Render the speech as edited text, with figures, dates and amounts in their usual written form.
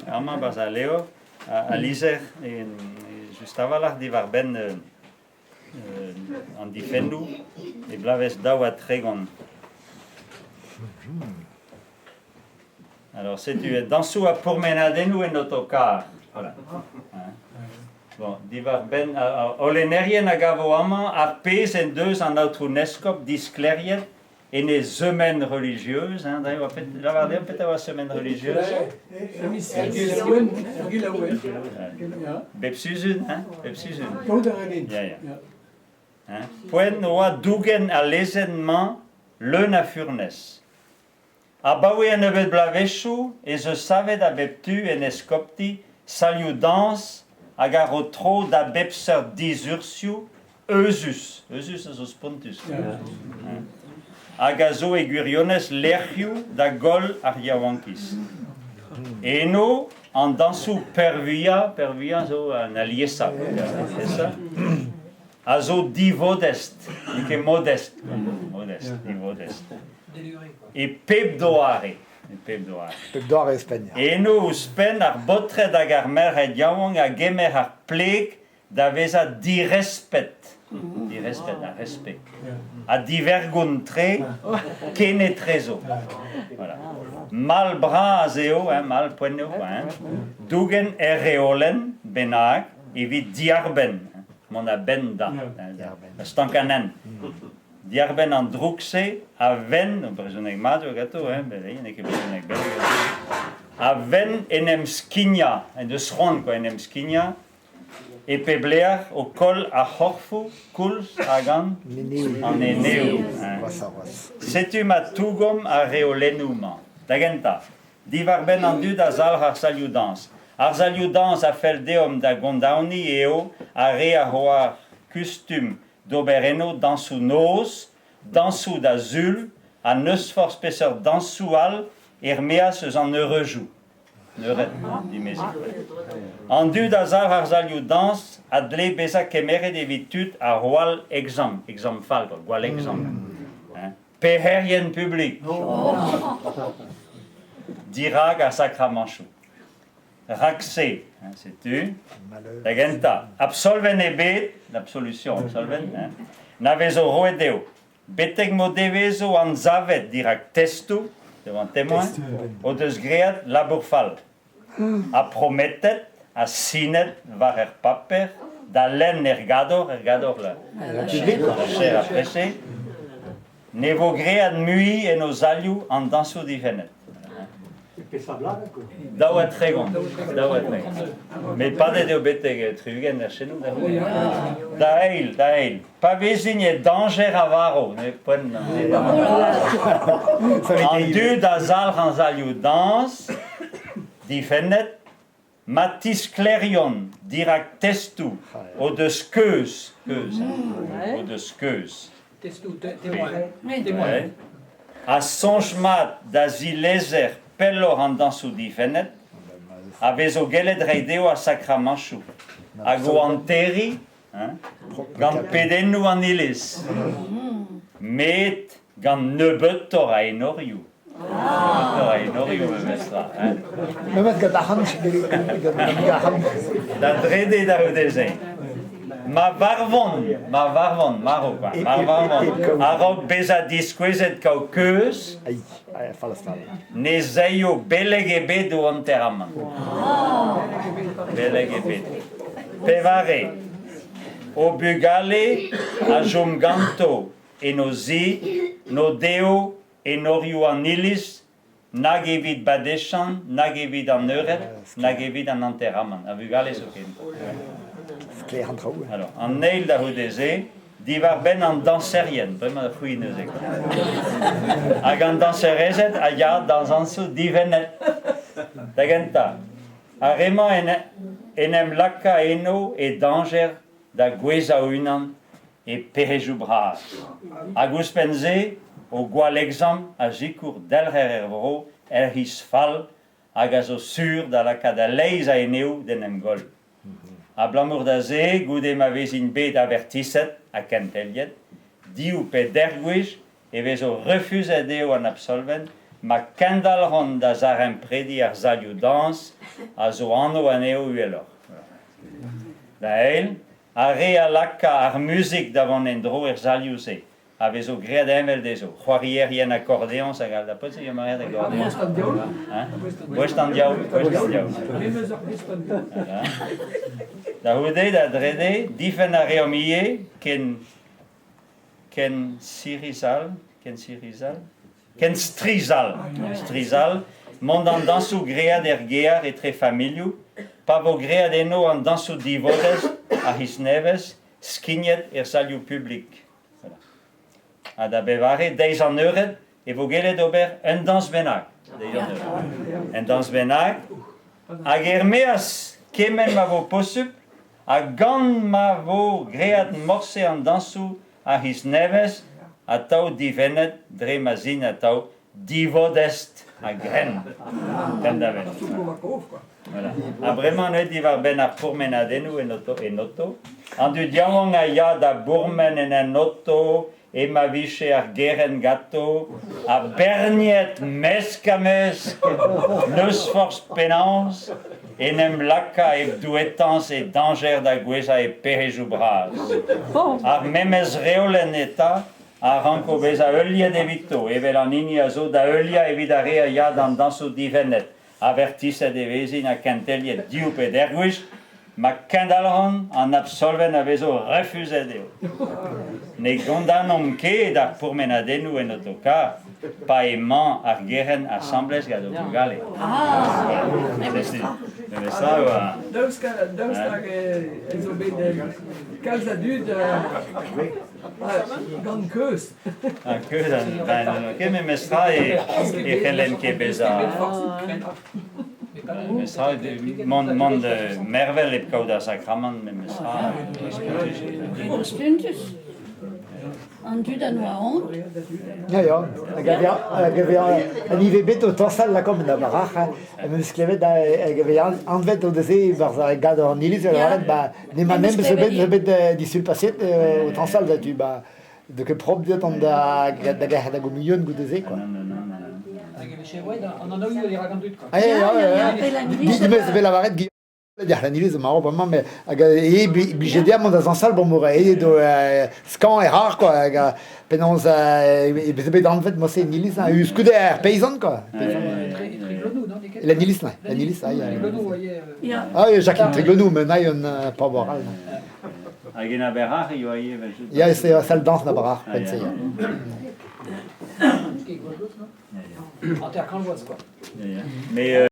ama basaleo, a lizer, just avalach divar ben en difendu, et blaves dao a tregon. Alors, c'est tu dans sous à pourmenadenu en autocar. Voilà. Bon, divar ben, olenerien agavo ama, arpes en deux en autuneskop discleriet, et les semaines religieuses, hein, d'ailleurs, là, peut-être avoir semaine religieuse. Bepsuzun, hein, Bepsuzun. Point noa dougen à l'ézenement le na furnes. Abaoui en evet blaveshu, et je savais d'abeptu en escopti, saludans, agarotro d'abepser disursiu, eusus esos pontus. Agazo eguiriones lergiu da gol ariawankis. Eno en dansu pervia zo en aliesa. C'est ça? Azo divodest, que modeste, divodest. Et pebdoare. Pebdoare Espagne. Eno uspen ar botre d'agar mer et yawang a gemer ar pleg d'avesa direspet. Respect. A divergontre kenetrezo. Voilà. Mal bras azeo, mal poeneo, dugen ereolen benag, evit diarben, mon a benda, stankanen. Diarben en druxe, a ven, presonek mato gato, a ven enem skinia, en de sron, quoi, enem skinia, et peblear au col à horfu, kuls agan en eneu. Setu matugom a reolenuma. Dagenta, divar ben andu da zal harsaliudans. Arsaliudans a fel deom da gondauni eo a re a hoar custum d'obereno dansu nos, dansu d'azul, a neus for spesseur dansual, hermeas en eurejou. Neuret, dit Messi. Andu d'azal harzaliudans, adle besa kemere de vitut a roal exam fal, roal exam. Peherien public. Dirag a sacramanchou. Raxé, c'est-tu? Dagenta. Absolven ebet, l'absolution, absolven. Navezo roedeo. Beteg modevezo an zavet, dirag testu, devant témoin, au desgreat labourfal. A promettet, a sinet, varer paper, d'alen ergador la chair appréciée, nevo great mui et nos aliou en dansu divenet. Daouat tregon. Mais pas de deobeteg trugen chez nous. Daeil. Pas vésigne danger avaro. En du d'azal ranzaliou dans, difenet, matis clerion, dirac testu, au de skeus. Testu, témoin. A songemat d'azilezer, pellor en dansu difenet, avezo gelet reideo a sacramanchou. Ago anteri, gant pedenu an ilis. Met gant nebetor a enoriou. Mehmet gadahan, Da drede da eudezen. Ma varvon, maro, arok beza disquezet kau keus, ne zeio beleg do enterraman. Beleg Pevare, o bugale, a jom ganto, e no zi, no deo, e noriu an ilis, nag evit badechan, nag evit an euret, nag evit an enterraman. A bugale so ken. Alors, en neil da houdeze, divar ben en danserien, vraiment fouineuse. Hag an danserezet, a ya dans anso divenet. Dagenta, a rema enem laka eno e danger da gweza unan e perejou bras. Hag uspenze, o gwal exam, a jikour delrer ervro, his fal, hag a zo sur da laka da leiz a eneu denem gol. A blamour da ze, goude ma vezin bet avertisset a kenteliet, diou pe dergouij, e vezo refuzet eo an absolven, ma kendalron da zarem predi ar zaliou dans, a zo anno aneo uelor. Da eil, a re a laka ar musik davon endro zaliou se. Ave zo gread emel de zo. C'hoarier yen accordéon, sa gal da potse yo mariad accordéon. Bouestan diaou. Da houde da drede, difen a reomie, ken strizal, mond an dansou gread gear et tre familiou, pa vo gread eno an dansou divodes a his neves, skignet saliou publik. A da bevare, deiz an eured, e vo gelet ober un dans bennak. Un dans bennak, hag meas kemen ma vo posup, a gant ma vo gread morse an dansou a his neves, a tau divenet dre ma zin a tau divodest a gren. Kendaven. A breman eo divar ben ar pourmenadennou en oto. An du diamant a ya da bourmen en oto, e ma viche ar geren gato, a berniet mesk a mesk, neus force penans, enem laka e douetans e danger da gweza e perejou braz. Ar memez reolen eta, a ranko beza eulia de victo, evel an ini a zo da eulia evidare a ya dan danso divenet, avertise de vezin a kenteliet dioup et ergwish, ma kendalron an absolven a vezo refuzet eo. Ne gondanom ket ar pourmenadennou en autokar, pa emañ ar geren assemblez gado bugale. Memestra oa. Daoust ezo bet kalz a dud gant keuz. An keuz an ket memestra e c'hellen ket beza. Memestra mont mervel ep kaout ar sakramant memestra. Stuntus. An dud an oa hont. Ja, hag an ive bet o tansal lakom da barach, meus klevet hag anvet o deze barz a gad an iliz, ne ma nem se bet disul paset o tansal da tu, de ke prop diot an da gare da go milion go deze, quoi. An an aoû e ragant dud, quoi. Dimez be lavaret gi an iliz maro bremañ, mais hag e blije am da zansal bon more do skan e rar, quoi, hag penans e bet anvet mose en iliz, eus skoude ar paysan, quoi. La nilis, la nilis, Jacques Triglonou, mais naï on pas boral. Hag en a berrar eo a ye. Ja, c'est sal dans na barar, pense. An ter kalvoaz, quoi. Mais